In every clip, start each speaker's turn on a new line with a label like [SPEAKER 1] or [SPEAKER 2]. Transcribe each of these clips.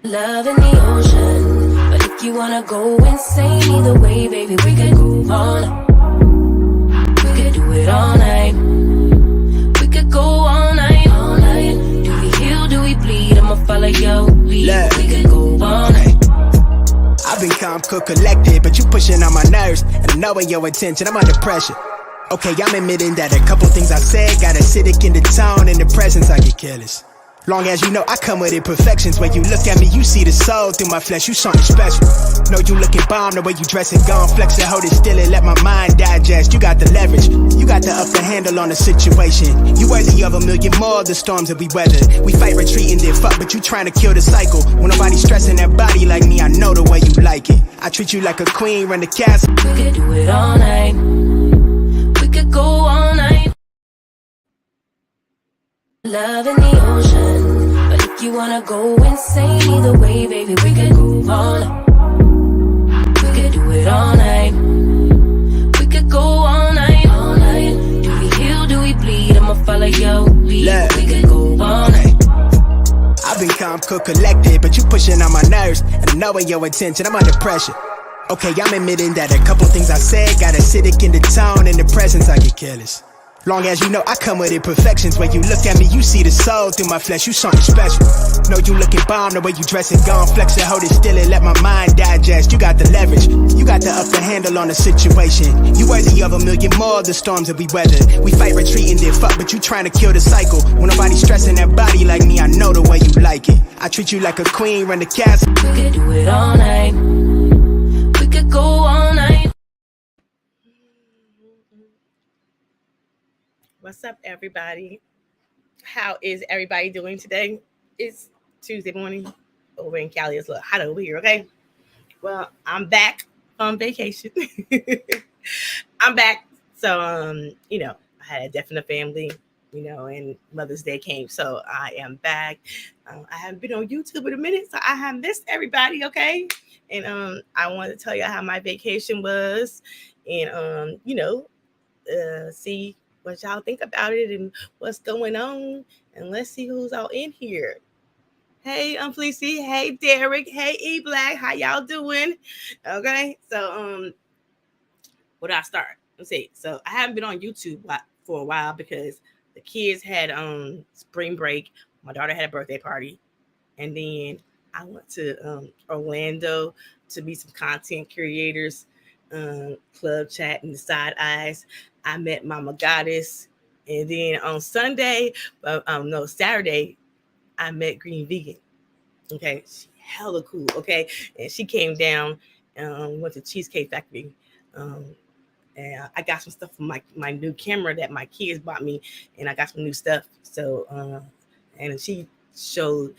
[SPEAKER 1] Love in the ocean, but if you wanna go insane, either way, baby, we could go on. We could do it all night. We could go all night, all night. Do we heal, do we bleed? I'ma follow your lead.
[SPEAKER 2] Look.
[SPEAKER 1] We could go all night.
[SPEAKER 2] I've been calm, cool, collected, but you pushing on my nerves. And knowing your intention, I'm under pressure. Okay, I'm admitting that a couple things I said got acidic in the tone. In the presence, I get careless. Long as you know I come with imperfections. When you look at me, you see the soul through my flesh. You something special. Know you looking bomb, the way you dress it, gone flex it, hold it still and let my mind digest. You got the leverage, you got the upper handle on the situation. You worthy of a million more of the storms that we weather. We fight, retreating, then fuck, but you trying to kill the cycle. When nobody's stressing that body like me, I know the way you like it. I treat you like a queen, run the castle.
[SPEAKER 1] We could do it all night. We could go all night. Love in the ocean, but if you wanna go insane, either way, baby, we could go on. We could do it all night. We could go all night, all night. Do we heal, do we bleed? I'ma follow your lead.
[SPEAKER 2] Look.
[SPEAKER 1] We could go all night.
[SPEAKER 2] I've been calm, cool, collected, but you pushing on my nerves. And knowing your intention, I'm under pressure. Okay, I'm admitting that a couple things I said got acidic in the tone. In the presence, I get careless. Long as you know I come with imperfections. When you look at me, you see the soul through my flesh. You something special. Know you looking bomb, the way you dress it, gone flex it, hold it still and let my mind digest. You got the leverage, you got the upper handle on the situation. You worthy of a million more of the storms that we weather. We fight, retreating, then fuck, but you trying to kill the cycle. When nobody's stressing that body like me, I know the way you like it. I treat you like a queen, run the castle.
[SPEAKER 1] We could do it all night. We could go all night.
[SPEAKER 3] What's up, everybody? How is everybody doing today? It's Tuesday morning over in Cali. It's a little hot over here, okay? Well, I'm back on vacation. I'm back. So, I had a death in the family, and Mother's Day came. So I am back. I haven't been on YouTube in a minute, so I have missed everybody, okay? And I wanted to tell you how my vacation was and, see what y'all think about it and what's going on. And let's see who's all in here. Hey, Fleecy. Hey, Derek. Hey, E Black. How y'all doing? Okay. So, where do I start? Let's see. So I haven't been on YouTube for a while because the kids had spring break. My daughter had a birthday party. And then I went to Orlando to meet some content creators, club chat and the side eyes. I met Mama Goddess, and then on Saturday, I met Green Vegan. Okay, she hella cool. Okay, and she came down, went to Cheesecake Factory, and I got some stuff from my new camera that my kids bought me, and I got some new stuff. So, and she showed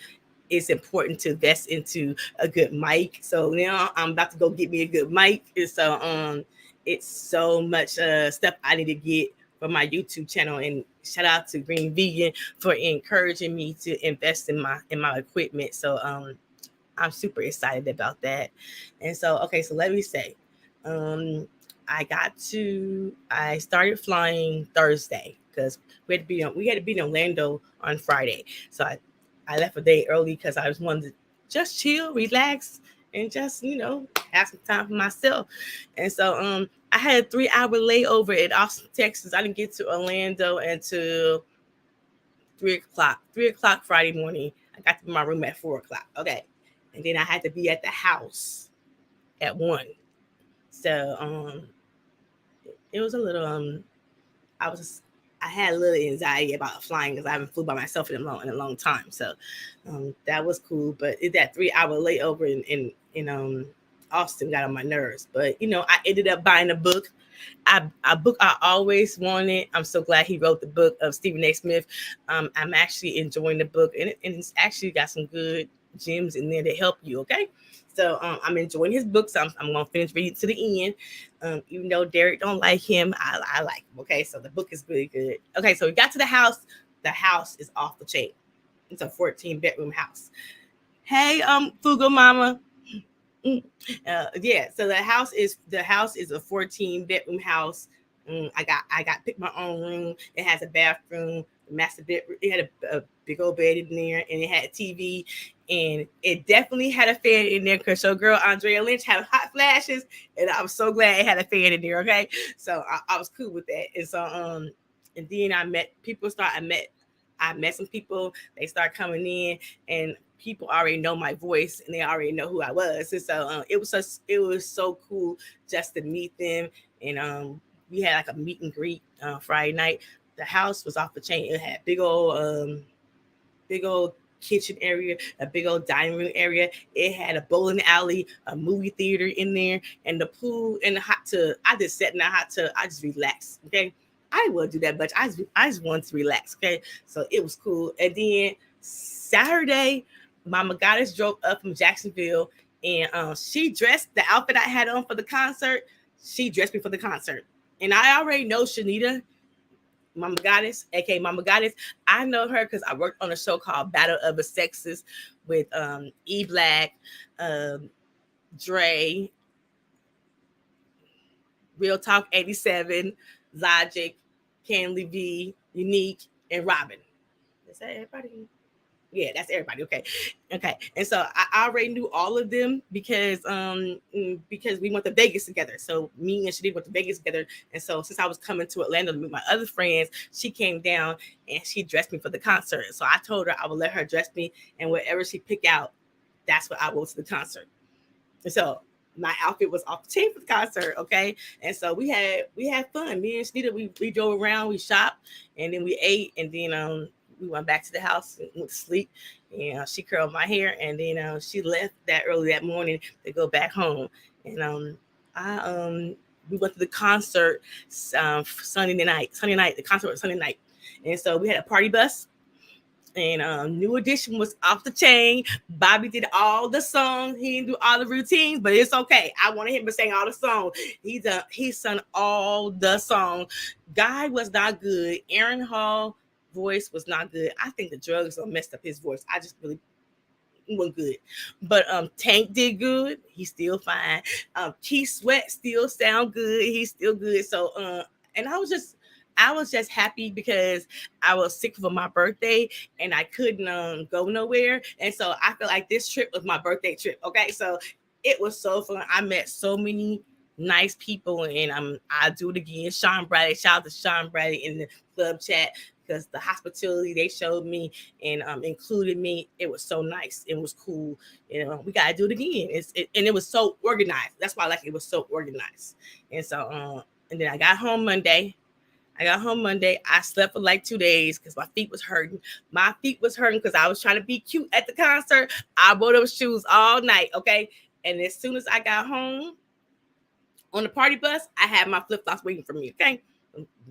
[SPEAKER 3] it's important to invest into a good mic. So now I'm about to go get me a good mic, and so it's so much stuff I need to get for my YouTube channel. And shout out to Green Vegan for encouraging me to invest in my equipment. So I'm super excited about that. And so, okay, so let me say, I started flying Thursday because we had to be in Orlando on Friday. So I left a day early because I just wanted to just chill, relax, and just, have some time for myself. And so I had a 3-hour layover in Austin, Texas. I didn't get to Orlando until 3 o'clock. 3 o'clock Friday morning. I got to my room at 4 o'clock. Okay. And then I had to be at the house at 1. So it was a little I had a little anxiety about flying because I haven't flew by myself in a long time. So that was cool. But that 3-hour layover in Austin got on my nerves. But I ended up buying a book. A book I always wanted. I'm so glad he wrote the book of Stephen A. Smith. I'm actually enjoying the book, and it's actually got some good gems in there to help you. Okay. So I'm enjoying his books. So I'm going to finish reading to the end. Even though Derek don't like him, I like him. Okay, so the book is really good. Okay, so we got to the house. The house is off the chain. It's a 14-bedroom house. Hey, Fugo Mama. Yeah, so the house is a 14-bedroom house. I got picked my own room. It has a bathroom, master bed. It had a big old bed in there, and it had a TV, and it definitely had a fan in there because your girl Andrea Lynch had hot flashes, and I was so glad it had a fan in there. Okay, so I was cool with that, and so and then I met people. I met some people. They start coming in, and people already know my voice, and they already know who I was. And so it was so cool just to meet them, and we had like a meet and greet Friday night. The house was off the chain. It had big old kitchen area, a big old dining room area. It had a bowling alley, a movie theater in there, and the pool and the hot tub. I just sat in the hot tub. I just relaxed. Okay. I didn't want to do that much. I just wanted to relax. Okay. So it was cool. And then Saturday, Mama Goddess drove up from Jacksonville, and she dressed the outfit I had on for the concert. She dressed me for the concert. And I already know Shanita, Mama Goddess, aka Mama Goddess. I know her because I worked on a show called Battle of the Sexes with E Black, Dre, Real Talk 87, Logic, Candy V, Unique, and Robin. Is that everybody? Yeah, that's everybody. Okay. And so I already knew all of them because we went to Vegas together. So me and Shadi went to Vegas together. And so since I was coming to Atlanta to meet my other friends, she came down and she dressed me for the concert. So I told her I would let her dress me, and whatever she picked out, that's what I wore to the concert. And so my outfit was off the chain for the concert, okay? And so we had fun. Me and Shanita, we drove around, we shopped, and then we ate, and then we went back to the house and went to sleep. And she curled my hair, and then she left that early that morning to go back home. And we went to the concert Sunday night. The concert was Sunday night, and so we had a party bus. And New Edition was off the chain. Bobby did all the songs. He didn't do all the routines, but it's okay. I wanted him to sing all the songs. He sung all the songs. Guy was not good. Aaron Hall voice was not good. I think the drugs messed up his voice. I just really wasn't good. But Tank did good. He's still fine. Keith Sweat still sound good. He's still good. So and I was just happy because I was sick for my birthday and I couldn't go nowhere. And so I feel like this trip was my birthday trip. Okay. So it was so fun. I met so many nice people, and I'll do it again. Sean Bradley, shout out to Sean Bradley in the club chat, because the hospitality they showed me and included me, it was so nice. It was cool. We got to do it again. And it was so organized. That's why I like it. It was so organized. And so, and then I got home Monday. I slept for like 2 days because my feet was hurting. My feet was hurting because I was trying to be cute at the concert. I wore those shoes all night, okay? And as soon as I got home on the party bus, I had my flip-flops waiting for me, okay?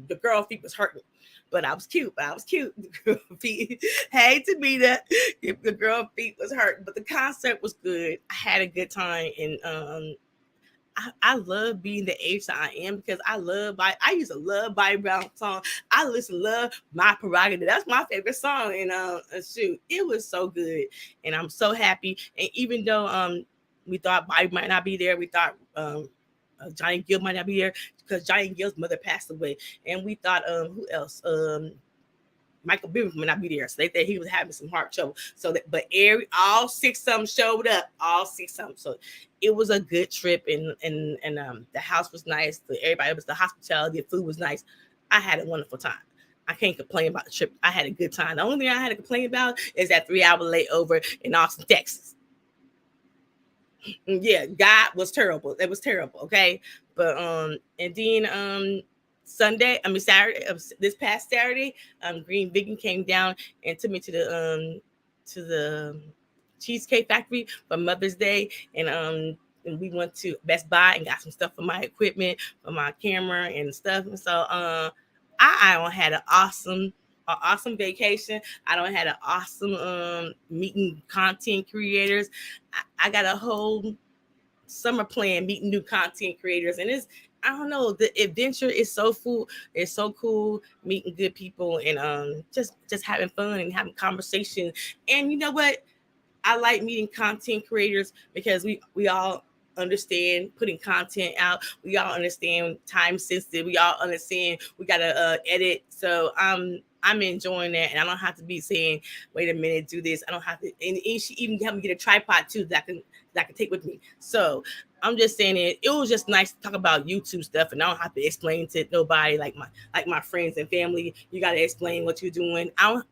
[SPEAKER 3] The girl feet was hurting, but I was cute. The girl feet, hey, Tamita, the girl feet was hurting, but the concert was good. I had a good time, and I love being the age that I am because I used to love Bobby Brown song. I listen to love My Prerogative. That's my favorite song. And shoot, it was so good. And I'm so happy. And even though we thought Bobby might not be there, we thought Johnny Gill might not be there because Johnny Gill's mother passed away. And we thought who else? Michael Bivins might not be there, so they thought he was having some heart trouble. So, but all 6 of them showed up, all 6 of them. So it was a good trip, and the house was nice. Everybody was the hospitality, the food was nice. I had a wonderful time. I can't complain about the trip. I had a good time. The only thing I had to complain about is that 3-hour layover in Austin, Texas. Yeah, God was terrible. It was terrible. Okay, but and then Saturday, this past Saturday, Green Vegan came down and took me to the Cheesecake Factory for Mother's Day, and we went to Best Buy and got some stuff for my equipment, for my camera and stuff. And so I had an awesome vacation. I don't had an awesome meeting content creators. I got a whole summer plan meeting new content creators, and I don't know, the adventure is so full. It's so cool meeting good people and just having fun and having conversation. And you know what? I like meeting content creators because we all understand putting content out. We all understand time sensitive. We all understand we gotta edit. So I'm I'm enjoying that, and I don't have to be saying, "Wait a minute, do this." I don't have to, and she even helped me get a tripod too that I can take with me. So I'm just saying it was just nice to talk about YouTube stuff, and I don't have to explain to nobody like my friends and family. You got to explain what you're doing. I'm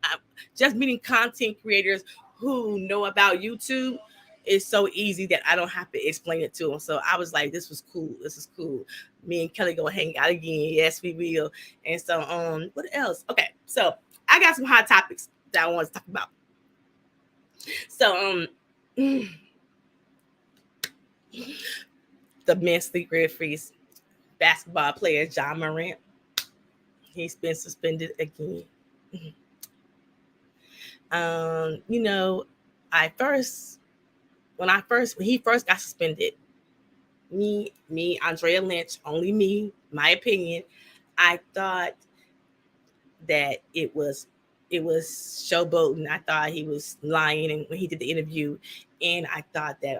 [SPEAKER 3] just meeting content creators who know about YouTube. It's so easy that I don't have to explain it to them. So I was like, this was cool. This is cool. Me and Kelly gonna hang out again. Yes, we will. And so, what else? Okay, so I got some hot topics that I want to talk about. So, the men's sleep freeze basketball player John Morant, he's been suspended again. You know, I first when he first got suspended, Andrea Lynch, only me, my opinion, I thought that it was showboating. I thought he was lying, and when he did the interview, and I thought that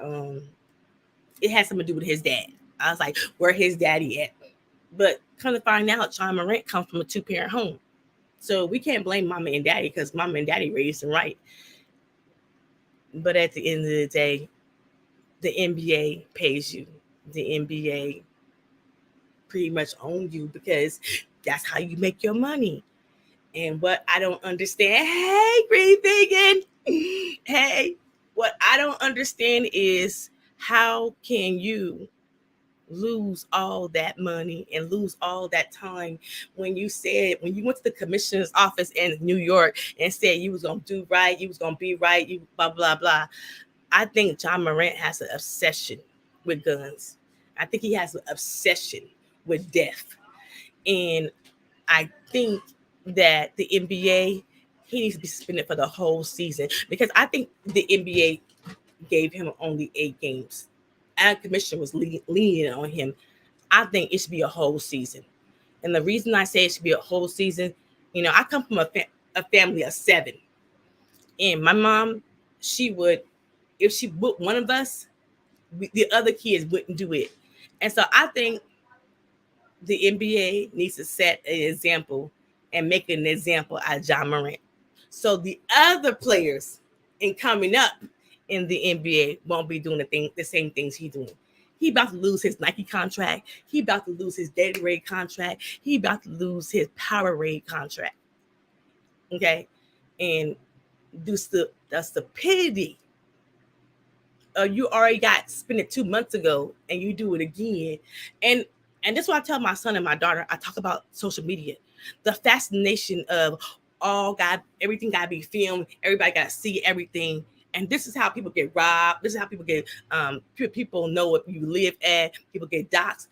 [SPEAKER 3] it had something to do with his dad. I was like, where his daddy at? But come to find out, John Morant comes from a 2-parent home, so we can't blame mama and daddy because mama and daddy raised him right. But at the end of the day, the NBA pays you. The NBA pretty much owns you because that's how you make your money. And what I don't understand, hey, Green Vegan, hey, what I don't understand is how can you lose all that money and lose all that time when you went to the commissioner's office in New York and said you was gonna do right, you was gonna be right, you blah blah blah. I think John Morant has an obsession with guns. I think he has an obsession with death, and I think that the NBA, he needs to be suspended for the whole season because I think the NBA gave him only 8 games. And the commissioner was lenient on him. I think it should be a whole season. And the reason I say it should be a whole season, I come from a family of 7. And my mom, she would, if she booked one of us, the other kids wouldn't do it. And so I think the NBA needs to set an example and make an example out of John Morant. So the other players in coming up in the NBA won't be doing the same things he's doing. He about to lose his Nike contract. He about to lose his Gatorade contract. He about to lose his Powerade contract. Okay, and the stupidity. You already got spent it 2 months ago, and you do it again, and that's why I tell my son and my daughter. I talk about social media, the fascination of everything got to be filmed. Everybody got to see everything. And this is how people get robbed. This is how people get people know what you live at. People get doxxed.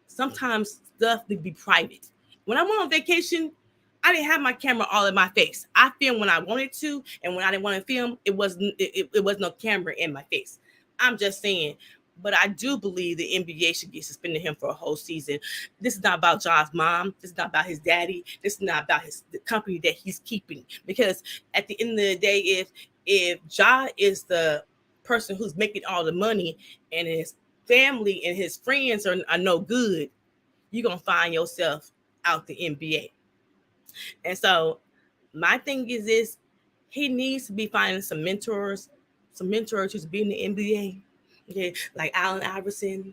[SPEAKER 3] Sometimes stuff need to be private. When I went on vacation, I didn't have my camera all in my face. I filmed when I wanted to, and when I didn't want to film, it was no camera in my face. I'm just saying. But I do believe the NBA should be suspending him for a whole season. This is not about John's mom. This is not about his daddy. This is not about the company that he's keeping. Because at the end of the day, if Ja is the person who's making all the money and his family and his friends are no good, you're going to find yourself out the NBA. And so my thing is this, he needs to be finding some mentors who's been in the NBA. Okay, like Allen Iverson,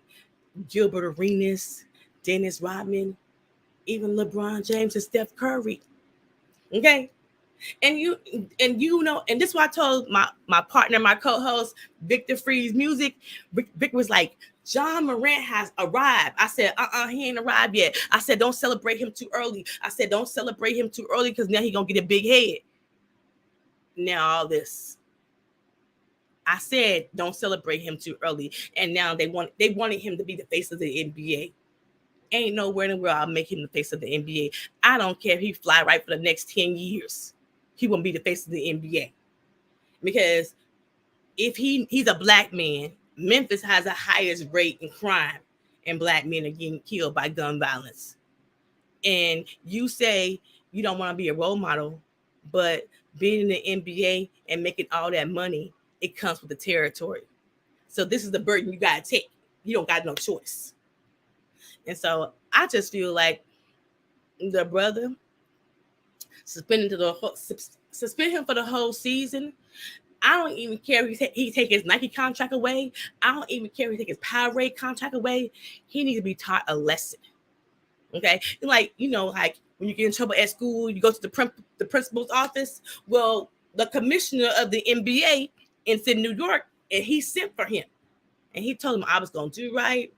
[SPEAKER 3] Gilbert Arenas, Dennis Rodman, even LeBron James and Steph Curry. Okay. And and this is why I told my partner, my co-host, Victor Freeze Music. Vic was like, John Morant has arrived. I said, he ain't arrived yet. I said, don't celebrate him too early. I said, don't celebrate him too early because now he's gonna get a big head. Now all this. I said, don't celebrate him too early. And now they wanted him to be the face of the NBA. Ain't nowhere in the world I'll make him the face of the NBA. I don't care if he fly right for the next 10 years. He won't be the face of the NBA. Because if he's a black man, Memphis has the highest rate in crime, and black men are getting killed by gun violence. And you say you don't want to be a role model, but being in the NBA and making all that money, it comes with the territory. So this is the burden you got to take. You don't got no choice. And so I just feel like the brother suspend him for the whole season. I don't even care if he take his Nike contract away. I don't even care if he take his Powerade contract away. He needs to be taught a lesson. Okay, like like when you get in trouble at school, you go to the principal's office. Well, the commissioner of the NBA in New York, and he sent for him, and he told him I was gonna do right,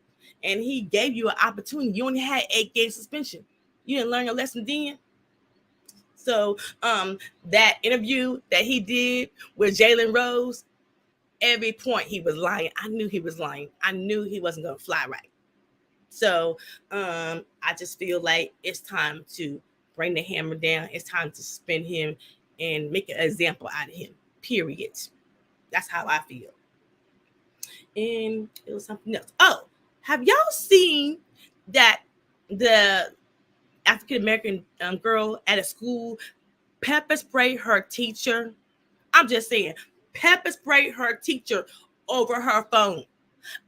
[SPEAKER 3] and he gave you an opportunity. You only had 8-game suspension. You didn't learn your lesson then. So that interview that he did with Jalen Rose, every point he was lying. I knew he was lying. I knew he wasn't gonna fly right. So I just feel like it's time to bring the hammer down. It's time to suspend him and make an example out of him. Period. That's how I feel. And it was something else. Oh, have y'all seen that the African American girl at a school pepper sprayed her teacher? I'm just saying, pepper sprayed her teacher over her phone.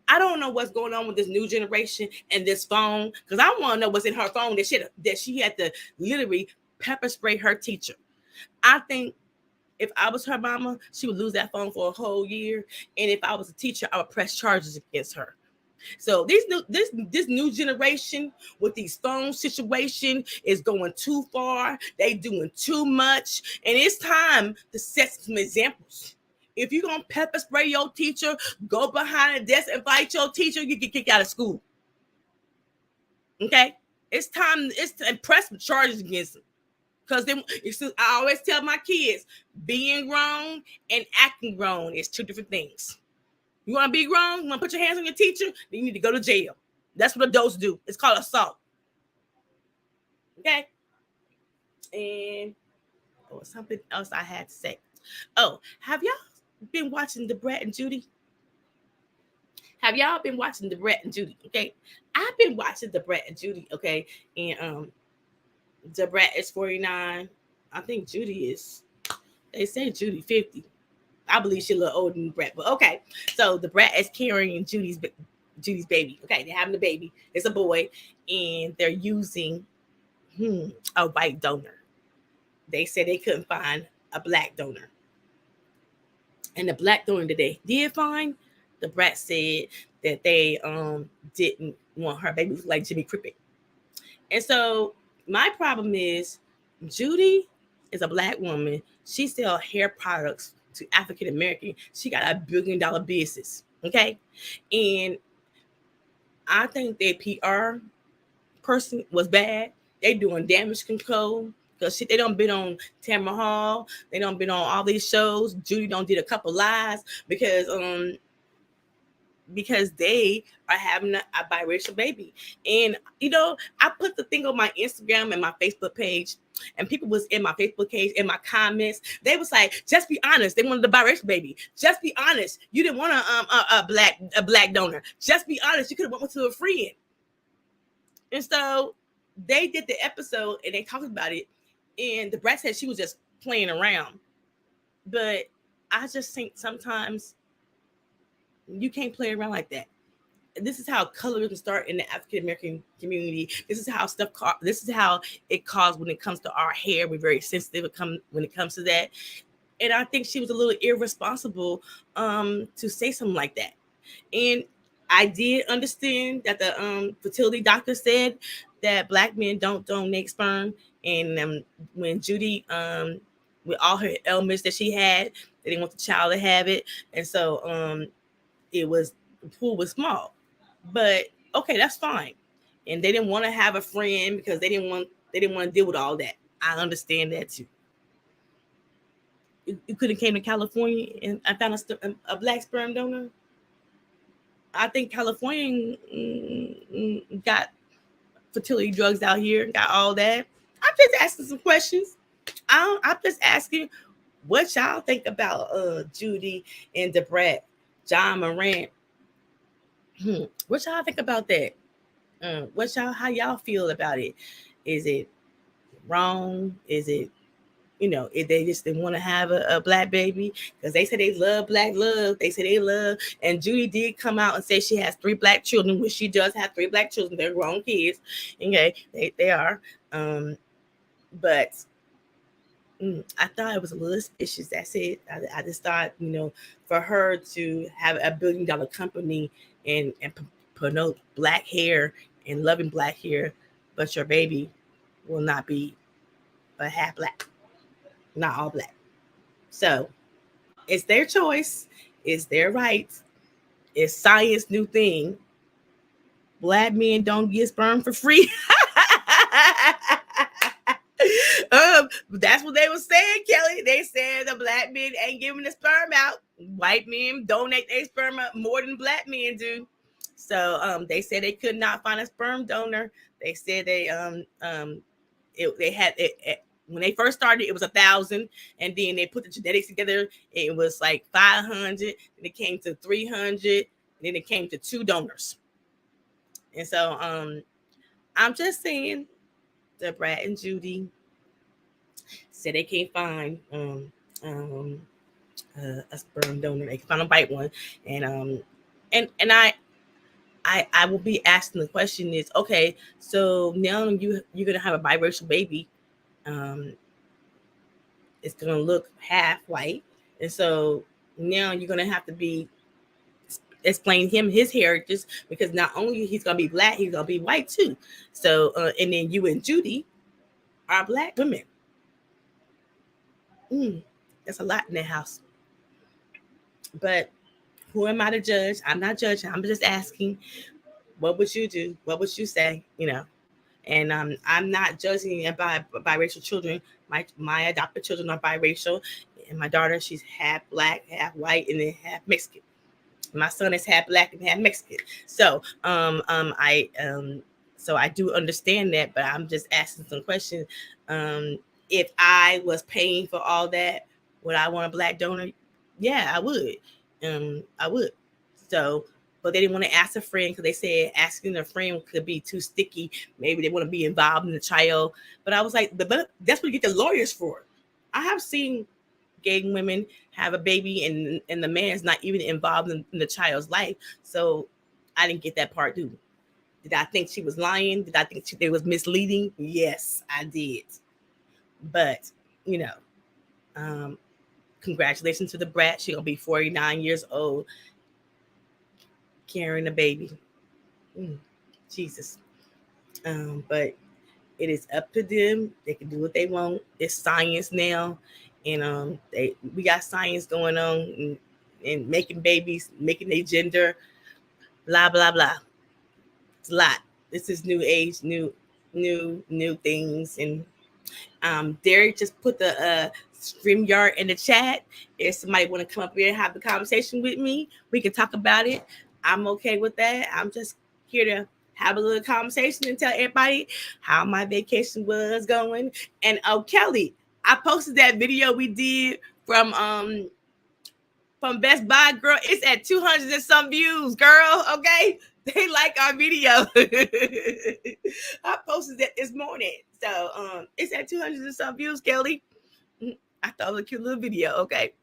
[SPEAKER 3] I don't know what's going on with this new generation and this phone, because I want to know what's in her phone that she had to literally pepper spray her teacher. I think if I was her mama, she would lose that phone for a whole year. And if I was a teacher, I would press charges against her. So this new generation with these phone situation is going too far. They doing too much, and it's time to set some examples. If you're gonna pepper spray your teacher, go behind the desk and fight your teacher, you get kicked out of school. Okay, it's time. It's to press some charges against them. Because then I always tell my kids, being grown and acting grown is two different things. You want to be grown? You want to put your hands on your teacher? Then you need to go to jail. That's what adults do. It's called assault. Okay? And something else I had to say. Oh, have y'all been watching the Brett and Judy? Have y'all been watching the Brett and Judy? Okay? I've been watching the Brett and Judy, okay? And the Brett is 49. I think Judy is, they say Judy 50. I believe she's a little older than Brett, but okay. So the Brett is carrying Judy's baby. Okay, they're having a baby. It's a boy, and they're using a white donor. They said they couldn't find a black donor, and the black donor that they did find, the Brett said that they didn't want her baby to look like Jimmy Cricket. And so my problem is, Judy is a black woman. She sells hair products to African American. She got $1 billion business. Okay. And I think their PR person was bad. They doing damage control. Because they don't been on Tamara Hall. They don't been on all these shows. Judy don't did a couple lies because they are having a biracial baby. And I put the thing on my Instagram and my Facebook page, and people was in my Facebook page, in my comments, they was like, just be honest. They wanted a biracial baby. Just be honest. You didn't want a black donor. Just be honest. You could have went to a friend. And so they did the episode and they talked about it, and the Brett said she was just playing around. But I just think sometimes you can't play around like that. This is how colorism start in the African American community. This is how this is how it caused when it comes to our hair. We're very sensitive when it comes to that. And I think she was a little irresponsible to say something like that. And I did understand that the fertility doctor said that black men don't donate sperm. And when Judy, with all her ailments that she had, they didn't want the child to have it. And so the pool was small. But okay, that's fine. And they didn't want to have a friend because they didn't want to deal with all that. I understand that too. You could have came to California and I found a black sperm donor. I think California got fertility drugs out here, got all that. I'm just asking some questions. I'm just asking what y'all think about Judy and Debrat, John Morant. What y'all think about that? How y'all feel about it? Is it wrong? Is it, if they just didn't want to have a black baby? Because they say they love black love. They say they love. And Judy did come out and say she has 3 black children, which she does have 3 black children. They're grown kids. Okay, they are. But I thought it was a little suspicious. That's it. I just thought, for her to have a $1 billion company and promote black hair and loving black hair, but your baby will not be a half black, not all black. So it's their choice. It's their right. It's science new thing. Black men don't get sperm for free. That's what they were saying, Kelly. They said the black men ain't giving the sperm out. White men donate their sperm out more than black men do. So they said they could not find a sperm donor. They said they had when they first started, it was 1,000, and then they put the genetics together. It was like 500, and it came to 300, and then it came to 2 donors. And so I'm just saying, the Brad and Judy said they can't find a sperm donor. They can find a white one, and I will be asking the question is, okay, so now you're gonna have a biracial baby. It's gonna look half white, and so now you're gonna have to be explain him his heritage, because not only he's gonna be black, he's gonna be white too. So and then you and Judy are black women. That's a lot in that house. But who am I to judge? I'm not judging. I'm just asking, what would you do? What would you say? And I'm not judging by biracial children. My adopted children are biracial, and my daughter, she's half black, half white, and then half Mexican. My son is half black and half Mexican. So so I do understand that, but I'm just asking some questions. If I was paying for all that, would I want a black donor? Yeah, I would. I would. So, but they didn't want to ask a friend because they said asking a friend could be too sticky. Maybe they want to be involved in the child. But I was like, but that's what you get the lawyers for. I have seen gay women have a baby and the man is not even involved in the child's life. So I didn't get that part, too. Did I think she was lying? Did I think they was misleading? Yes, I did. But, congratulations to the brat. She's going to be 49 years old carrying a baby. Jesus. But it is up to them. They can do what they want. It's science now. And we got science going on and making babies, making their gender, blah, blah, blah. It's a lot. This is new age, new things. And Derek just put the StreamYard in the chat. If somebody want to come up here and have the conversation with me, we can talk about it. I'm okay with that. I'm just here to have a little conversation and tell everybody how my vacation was going. And Kelly, I posted that video we did from Best Buy, girl. It's at 200 and some views, girl. Okay, they like our video. I posted that this morning, so it's at 200 and some views, Kelly. I thought it was a cute little video. Okay,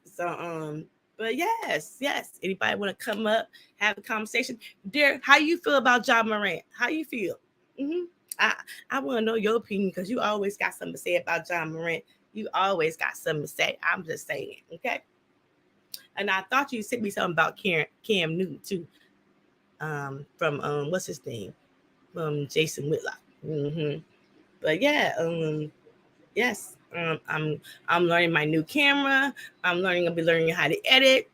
[SPEAKER 3] so but yes. Anybody want to come up, have a conversation? Derek, how you feel about Ja Morant? How you feel? I want to know your opinion because you always got something to say about Ja Morant. You always got something to say. I'm just saying, okay? And I thought you sent me something about Cam Newton too, from what's his name, from Jason Whitlock. But yeah, yes, I'm learning my new camera. I'll be learning how to edit.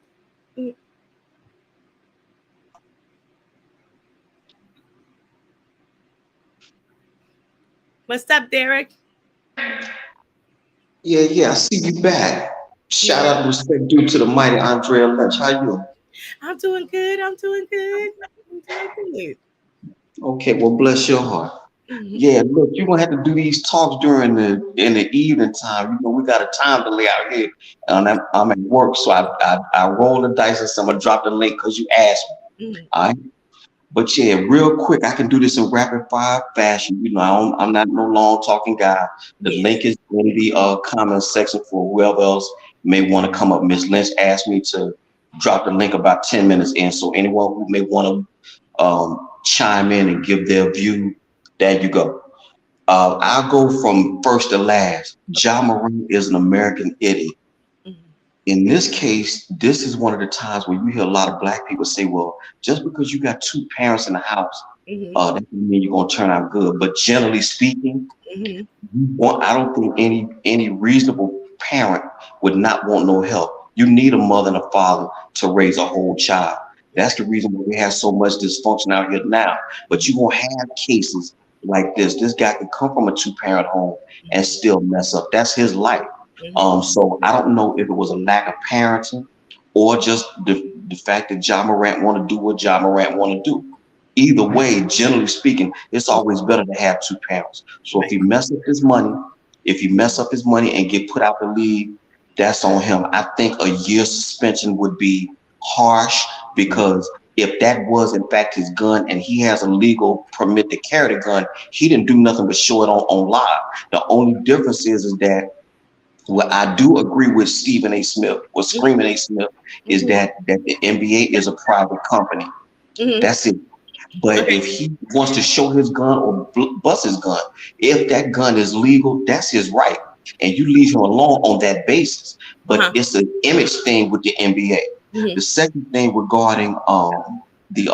[SPEAKER 3] What's up, Derek?
[SPEAKER 4] Yeah, I see you back. Shout out and respect due to the mighty Andrea Lynch. How you?
[SPEAKER 3] I'm doing good.
[SPEAKER 4] Okay, well, bless your heart. Yeah, look, you're gonna have to do these talks in the evening time. We got a time delay out here, and I'm at work, so I roll the dice and so I'm gonna drop the link because you asked me. All right. But yeah, real quick, I can do this in rapid fire fashion. I'm not no long talking guy. The link is in the comment section for whoever else may want to come up. Miss Lynch asked me to drop the link about 10 minutes in. So anyone who may want to chime in and give their view, there you go. I'll go from first to last. Ja Morant is an American idiot.
[SPEAKER 3] Mhm.
[SPEAKER 4] In this case, this is one of the times where you hear a lot of black people say, well, just because you got two parents in the house,
[SPEAKER 3] Mhm.
[SPEAKER 4] that doesn't mean you're gonna turn out good. But generally speaking,
[SPEAKER 3] Mhm.
[SPEAKER 4] I don't think any reasonable parent would not want no help. You need a mother and a father to raise a whole child. That's the reason why we have so much dysfunction out here now. But you won't have cases like this. This guy could come from a two-parent home and still mess up. That's his life.
[SPEAKER 3] Mhm.
[SPEAKER 4] So I don't know if it was a lack of parenting or just the fact that Ja Morant want to do what Ja Morant want to do. Either way, generally speaking, it's always better to have two parents. So if
[SPEAKER 3] Right.
[SPEAKER 4] he mess up his money, if he mess up his money and get put out the league, that's on him. I think a year suspension would be harsh because if that was in fact his gun and he has a legal permit to carry the gun, he didn't do nothing but show it on live. The only difference is that what I do agree with Stephen A. Smith or Screaming A. Smith is
[SPEAKER 3] Mhm.
[SPEAKER 4] that the NBA is a private company.
[SPEAKER 3] Mhm.
[SPEAKER 4] That's it. But
[SPEAKER 3] Okay.
[SPEAKER 4] if he wants to show his gun or bust his gun, if that gun is legal, that's his right. And you leave him alone on that basis. But
[SPEAKER 3] Uh-huh.
[SPEAKER 4] it's an image thing with the NBA.
[SPEAKER 3] Mhm.
[SPEAKER 4] The second thing regarding the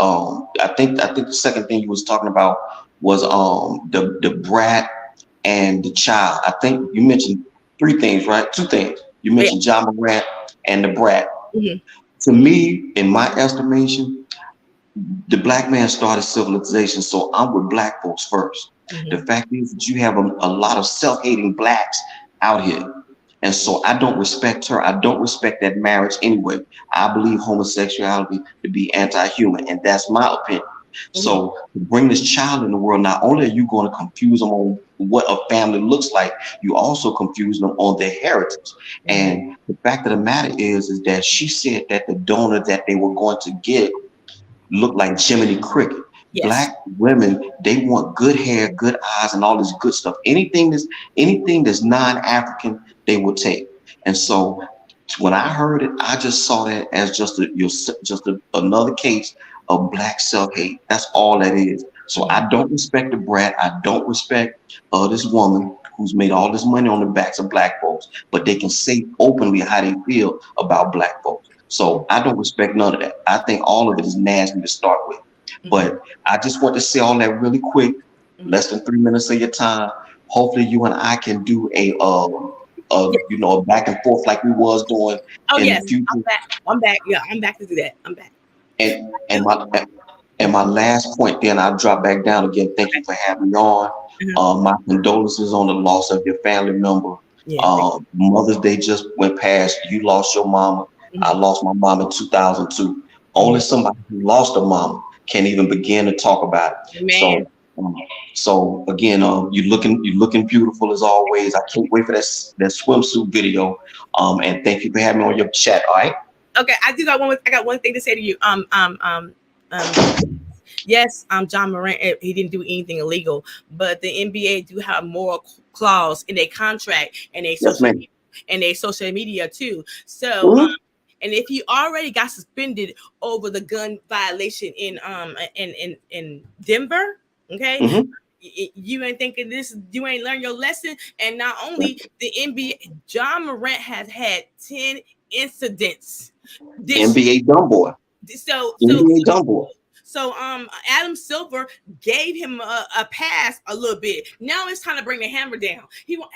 [SPEAKER 4] I think the second thing you was talking about was the brat and the child. I think you mentioned three things, right? Two things. You
[SPEAKER 3] Yeah.
[SPEAKER 4] mentioned John Morant and the brat.
[SPEAKER 3] Mhm.
[SPEAKER 4] To me, in my estimation, the black man started civilization, so I'm with black folks first. The
[SPEAKER 3] Mhm.
[SPEAKER 4] fact is that you have a lot of self-hating blacks out here. And so I don't respect her. I don't respect that marriage anyway. I believe homosexuality to be anti-human, and that's my opinion.
[SPEAKER 3] Mhm.
[SPEAKER 4] So to bring this child in the world, not only are you going to confuse them on what a family looks like, you also confuse them on their heritage.
[SPEAKER 3] Mhm.
[SPEAKER 4] And the fact of the matter is that she said that the donor that they were going to get look like Jiminy Cricket.
[SPEAKER 3] Yes.
[SPEAKER 4] Black women, they want good hair, good eyes, and all this good stuff. Anything that's non-African, they will take. And so when I heard it, I just saw that as another case of black self-hate. That's all that is. So
[SPEAKER 3] Mhm.
[SPEAKER 4] I don't respect the brat. I don't respect this woman who's made all this money on the backs of black folks, but they can say openly how they feel about black folks. So I don't respect none of that. I think all of it is nasty to start with.
[SPEAKER 3] Mhm.
[SPEAKER 4] But I just want to say all that really quick,
[SPEAKER 3] Mhm.
[SPEAKER 4] less than 3 minutes of your time. Hopefully you and I can do
[SPEAKER 3] Yes.
[SPEAKER 4] a back and forth like we was doing
[SPEAKER 3] Oh
[SPEAKER 4] in the
[SPEAKER 3] yes. I'm
[SPEAKER 4] future.
[SPEAKER 3] back. I'm back. Yeah, I'm back to do that. I'm back.
[SPEAKER 4] And
[SPEAKER 3] I
[SPEAKER 4] and
[SPEAKER 3] do.
[SPEAKER 4] my and my last point, then I'll drop back down again. Thank you for having me on.
[SPEAKER 3] Uh-huh.
[SPEAKER 4] My condolences on the loss of your family member.
[SPEAKER 3] Yeah.
[SPEAKER 4] Mother's Day just went past. You lost your mama. I
[SPEAKER 3] Mhm.
[SPEAKER 4] lost my mom in 2002. Only
[SPEAKER 3] Mhm.
[SPEAKER 4] somebody who lost a mama can even begin to talk about it.
[SPEAKER 3] Man.
[SPEAKER 4] Um, so again, you're looking beautiful as always. I can't wait for that swimsuit video. And thank you for having me on your chat. All right.
[SPEAKER 3] Okay, I do got one. I got one thing to say to you. Yes, John Morant, he didn't do anything illegal, but the NBA do have moral clause in their contract and they
[SPEAKER 4] Yes, ma'am.
[SPEAKER 3] social media too. So,
[SPEAKER 4] Mhm.
[SPEAKER 3] and if he already got suspended over the gun violation in Denver, okay,
[SPEAKER 4] Mhm.
[SPEAKER 3] you ain't thinking this, you ain't learned your lesson. And not only the NBA, John Morant has had 10 incidents this
[SPEAKER 4] NBA dumb boy.
[SPEAKER 3] so so
[SPEAKER 4] NBA dumb boy.
[SPEAKER 3] so Adam Silver gave him a pass a little bit. Now it's time to bring the hammer down.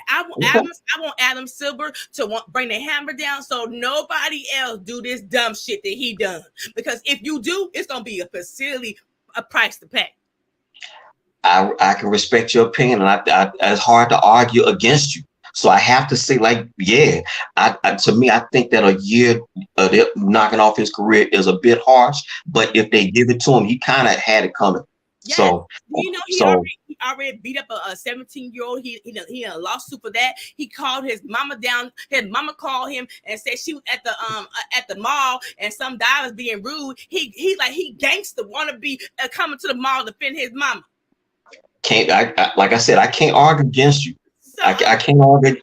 [SPEAKER 3] I want Adam Silver to bring the hammer down so nobody else do this dumb shit that he done. Because if you do, it's gonna be a facility a price to pay.
[SPEAKER 4] I can respect your opinion, and it's hard to argue against you. So I have to say, like, yeah, to me, I think that a year they're knocking off his career is a bit harsh. But if they give it to him, he kind of had it coming.
[SPEAKER 3] Yes.
[SPEAKER 4] So,
[SPEAKER 3] You know,
[SPEAKER 4] so
[SPEAKER 3] he already beat up a 17-year-old. He had a lawsuit for that. He called his mama down. His mama called him and said she was at the mall and some guy was being rude. He gangster wanna be coming to the mall to defend his mama.
[SPEAKER 4] can't like I said, I can't argue against you.
[SPEAKER 3] So
[SPEAKER 4] I can't argue.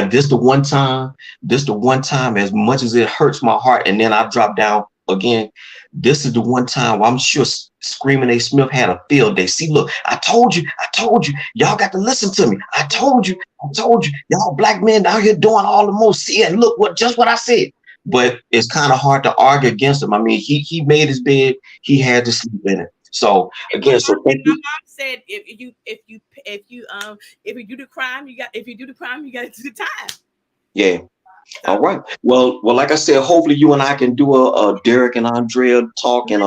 [SPEAKER 4] This the one time. As much as it hurts my heart, and then I drop down again, this is the one time where I'm sure Screaming A. Smith had a field day. See, look, I told you, y'all got to listen to me. I told you, y'all black men out here doing all the most. See, and look what I said. But it's kind of hard to argue against him. I mean, he made his bed, he had to sleep in it. So again, so thank you.
[SPEAKER 3] My mom said if you do the crime, you got to do the time.
[SPEAKER 4] Yeah. All right. Well, like I said, hopefully you and I can do a Derek and Andrea talk, and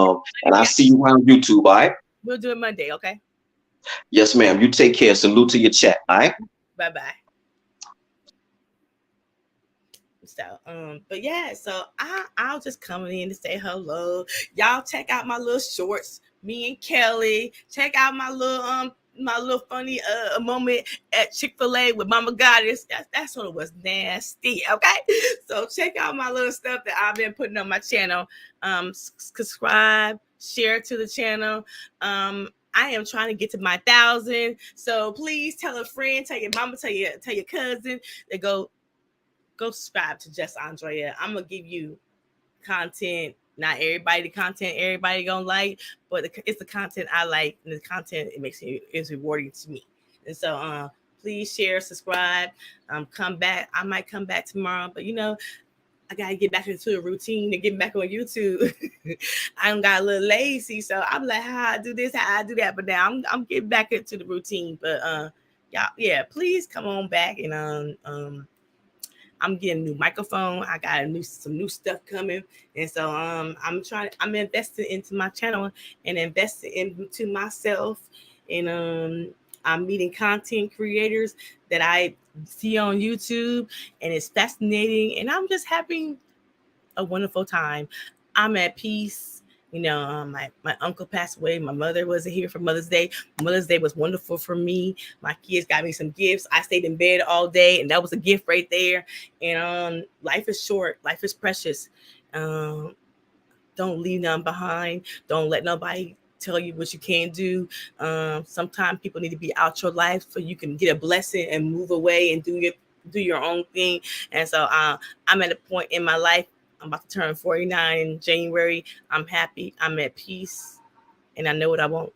[SPEAKER 4] I see you around YouTube. All right.
[SPEAKER 3] We'll do it Monday. Okay.
[SPEAKER 4] Yes, ma'am. You take care. Salute to your chat. All right.
[SPEAKER 3] Bye. So, but yeah, so I'll just come in to say hello. Y'all check out my little shorts. Me and Kelly. Check out my little funny moment at Chick-fil-A with Mama Goddess. That sort of was nasty. Okay, so check out my little stuff that I've been putting on my channel. Subscribe, share to the channel. I am trying to get to my 1,000. So please tell a friend, tell your mama, tell your cousin to go subscribe to Just Andrea. I'm gonna give you content. Not everybody gonna like, but it's the content I like, and the content is rewarding to me. And so please share, subscribe, come back. I might come back tomorrow, but I gotta get back into a routine and get back on YouTube. I got a little lazy, so I'm like, how I do this, how I do that. But now I'm getting back into the routine. But yeah, please come on back, and I'm getting a new microphone. I got some new stuff coming. And so I'm investing into my channel and investing into myself. And I'm meeting content creators that I see on YouTube, and it's fascinating. And I'm just having a wonderful time. I'm at peace. My uncle passed away. My mother wasn't here for Mother's Day. Mother's Day was wonderful for me. My kids got me some gifts. I stayed in bed all day, and that was a gift right there. And life is short. Life is precious. Don't leave none behind. Don't let nobody tell you what you can't do. Sometimes people need to be out your life so you can get a blessing and move away and do your own thing. And so I'm at a point in my life. I'm about to turn 49 in January. I'm happy. I'm at peace. And I know what I want.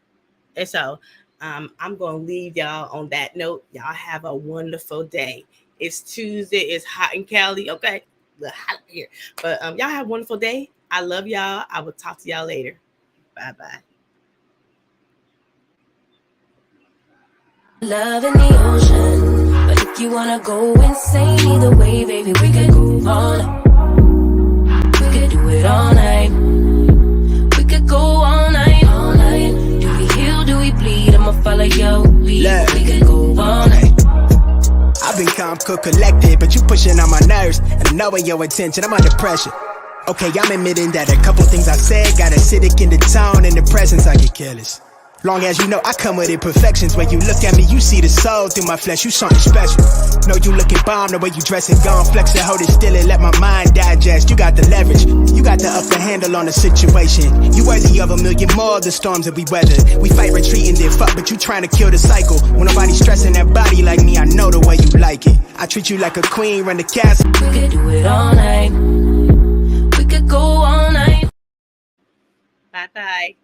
[SPEAKER 3] And so I'm going to leave y'all on that note. Y'all have a wonderful day. It's Tuesday. It's hot in Cali. Okay. A little hot here. But y'all have a wonderful day. I love y'all. I will talk to y'all later. Bye-bye.
[SPEAKER 1] Love in the ocean. But if you wanna go insane either way, baby, we could go all do it all night. We could go all night. Do we heal? Do we bleed? I'ma follow your lead. We could go all night.
[SPEAKER 2] I've been calm, cool, collected, but you pushing on my nerves, and I knowing your intention, I'm under pressure. Okay, I'm admitting that a couple things I said got acidic in the tone, in the presence I get careless. Long as you know I come with imperfections. When you look at me, you see the soul through my flesh. You something special. Know you looking bomb the way you dressing, gone flex and hold it still and let my mind digest. You got the leverage. You got the upper handle on the situation. You worthy of a million more of the storms that we weathered. We fight retreating, then fuck, but you trying to kill the cycle. When nobody stressing that body like me, I know the way you like it. I treat you like a queen, run the castle.
[SPEAKER 1] We could do it all night. We could go all night.
[SPEAKER 3] Bye-bye.